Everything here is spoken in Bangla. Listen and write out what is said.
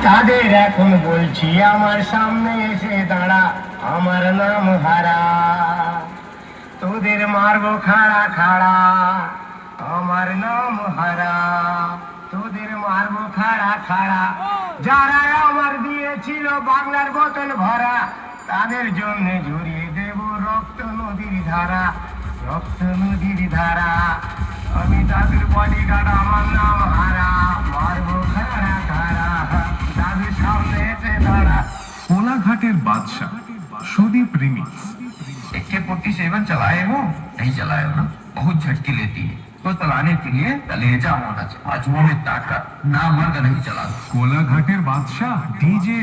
তাদের এখন বলছি আমার সামনে এসে দাঁড়া, আমার নাম হারা, তোদের মারবো খাড়া খাড়া, আমার নাম হারা, তোদের মারবো খাড়া খাড়া। যারা আমার দিয়েছিল বাংলার বোতল ভরা, তাদের জন্য ঝরিয়ে দেব রক্ত নদীর ধারা, রক্ত নদীর ধারা। আমি তাদের বডিগার্ড, আমার নাম হারা, মারবো খাড়া খাড়া, তাদের সামনে এসে দাঁড়া। कोलाघाटेर बादशाह सुदीप रिमिक्स। AK-47 चलाए हो? नहीं चलाए हो ना? बहुत झटके लेती है तो चलाने के लिए कलेजा होना चाहिए, बाजुओं में ताकत, ना मर्द नहीं चला। कोलाघाटेर बादशाह डीजे